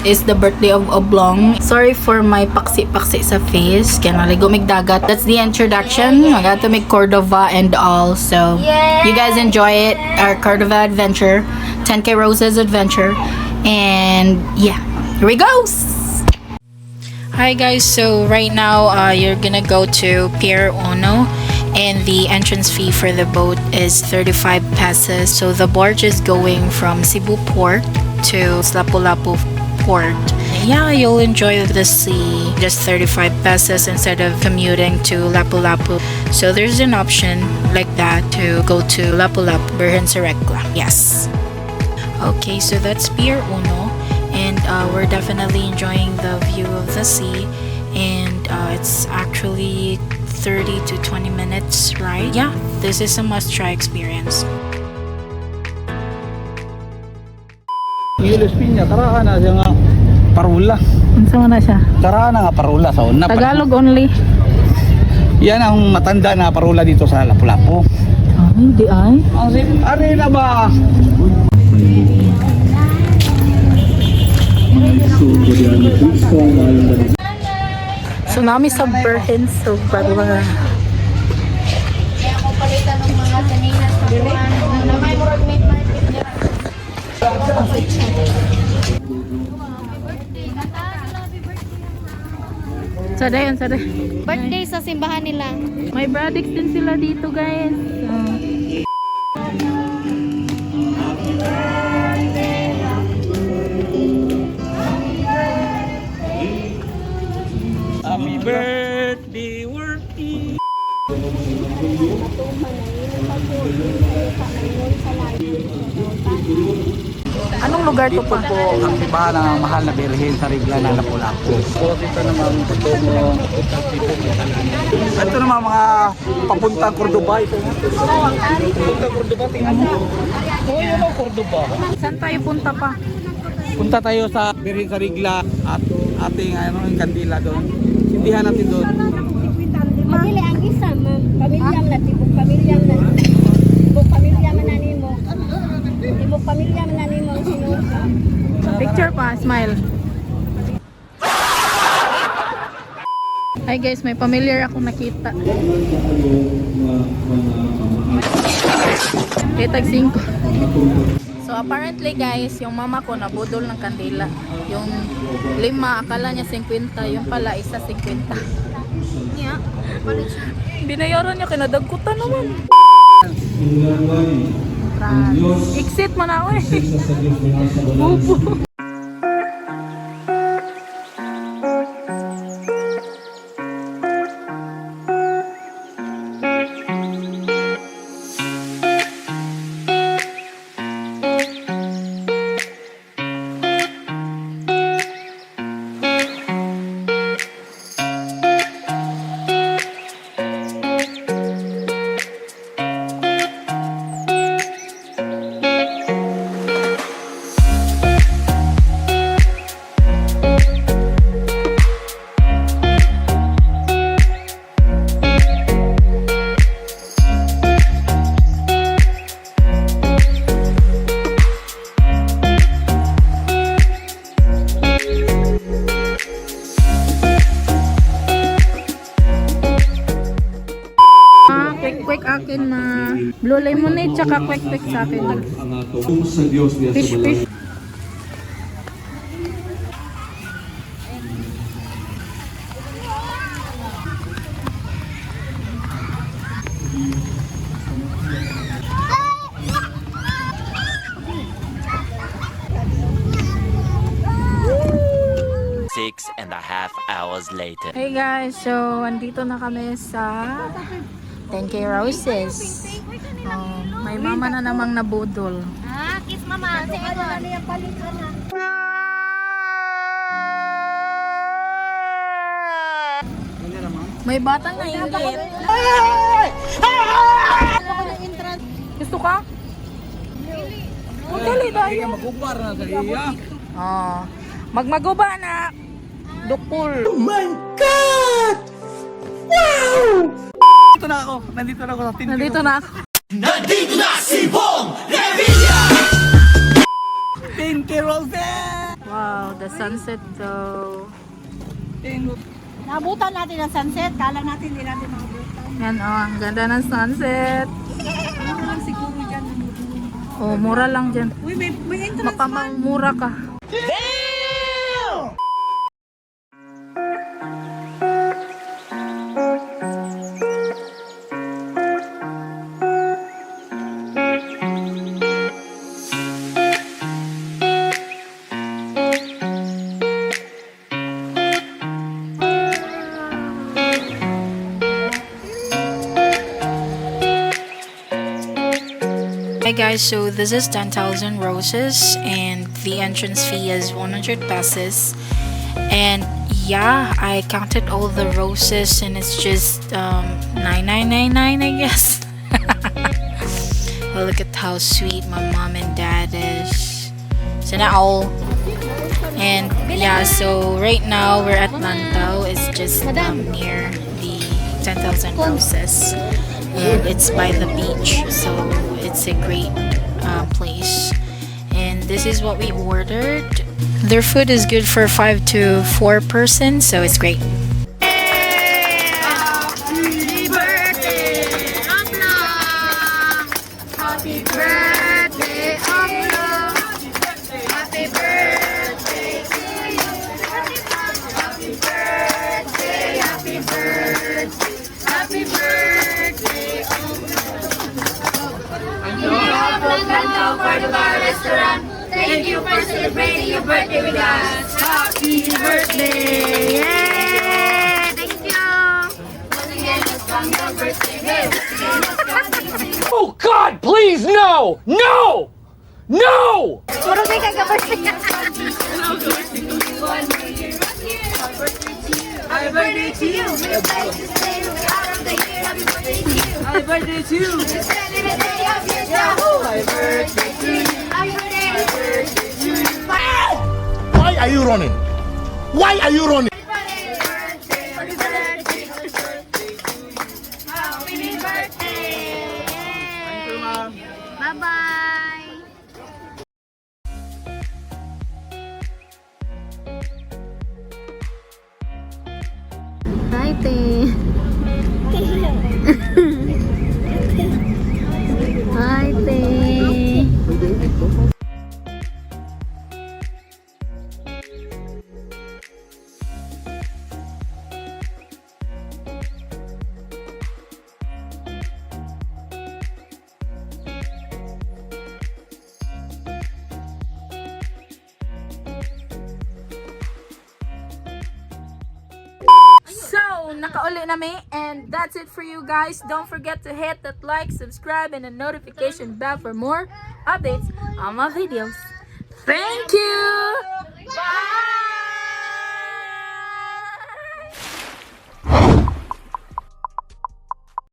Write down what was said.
is the birthday of Oblong. Sorry for my paksi-paksi sa face. Kaya naligo dagat. That's the introduction. I got to make Cordova and all. So, you guys enjoy it. Our Cordova adventure. 10K Roses adventure. And, yeah. Here we go! Hi guys, so right now you're gonna go to Pier Uno and the entrance fee for the boat is 35 pesos. So the barge is going from Cebu Port to Lapu-Lapu Port. Yeah, you'll enjoy the sea. Just 35 pesos instead of commuting to Lapu-Lapu. So there's an option like that to go to Lapu-Lapu, Birhen sa Regla. Yes. Okay, so that's Pier Uno. And we're definitely enjoying the view of the sea, and it's actually 30 to 20 minutes ride. Yeah, this is a must-try experience. Ilos pinya, karaan na siya nga parula. Ano na siya? Karaan na nga parula sa una. Tagalog only. Yan ang matanda na parula dito sa Lapu-Lapu. Ah, hindi ay. Ano na ba? So nami sa Birhen, so bago mga palitan ng mga kanina sa buwan. Na may murag meat market niya. Sada. Birthday sa simbahan nila. May products din sila dito, guys. Happy birthday, Worky! Anong lugar to pa? Po ang simbahan ng mahal na Birhen sa Regla na Lapu-Lapu. So dito naman ito naman mga papuntang Cordova ito. Papuntang Cordova, tingnan mo. Oh, yun ang Cordova. Saan tayo punta pa? Punta tayo sa Birhen sa Regla at ating yung kandila doon. Sindihan natin doon. Madili ang isa, ma'am. Pamilyang na, tibok pamilyang na. Tibok pamilya manani mo. Tibok pamilya manani mo. Sino? Picture pa, smile. Hi guys, may familiar akong nakita. Tag 5. So apparently guys, yung mama ko nabudol ng kandila. Yung 5, akala niya 50, yung pala isa 50. Yeah. Binayaran niya, kinadagkutan naman. Exit mo na ako eh. Bubo. Quick akin na blue lemonade tsaka quick sa akin. Fish. Six and a half hours later. Hey guys, so andito na kami sa 10K Roses. May mama na namang nabudol. Ah, kiss mama. Sige ko. May batang nainggit. Gusto ka? Dali tayo. Magupar na sa iya. Magmaguba na. Dukul. Oh my God! Wow! Nandito na ako sa 10K. Nandito na ako. Nandito na si Bong Revilla! 10K Roses! Wow, the the sunset though. Naabutan natin ang sunset. Kala natin hindi natin makabutan. Yan oh, ang ganda ng sunset. Ano lang siguro dyan. Oh, mura lang dyan. Uy, may entrance. Mapamamura ka. Hi guys, so this is 10,000 roses and the entrance fee is 100 pesos. And yeah, I counted all the roses and it's just 9999 I guess. Well, look at how sweet my mom and dad is. Sana all. And yeah, so right now we're at Lantaw. It's just near the 10,000 roses. And it's by the beach, so it's a great place. And this is what we ordered. Their food is good for 5 to 4 persons, so it's great. Happy birthday, Abla! Happy birthday, Abla! Happy birthday to you! Happy birthday, happy birthday, happy birthday, Lantaw, Cordova restaurant. Thank you for celebrating your birthday with us. Happy birthday! Yay! Thank you! Once again, let's come your birthday. Hey, once again, let's come your birthday. Oh God, please, no! No! No! Puro may kagabirthday. Happy birthday to you! Happy birthday to you! Happy birthday to you! Happy birthday to you! Why are you running? Why are you running? Happy birthday! Happy birthday! Thank you, Mom. Bye-bye! Hi, Te. Hi, Te. So, nakauli na mi, and that's it for you guys. Don't forget to hit that like, subscribe, and the notification bell for more updates on my videos. Thank you!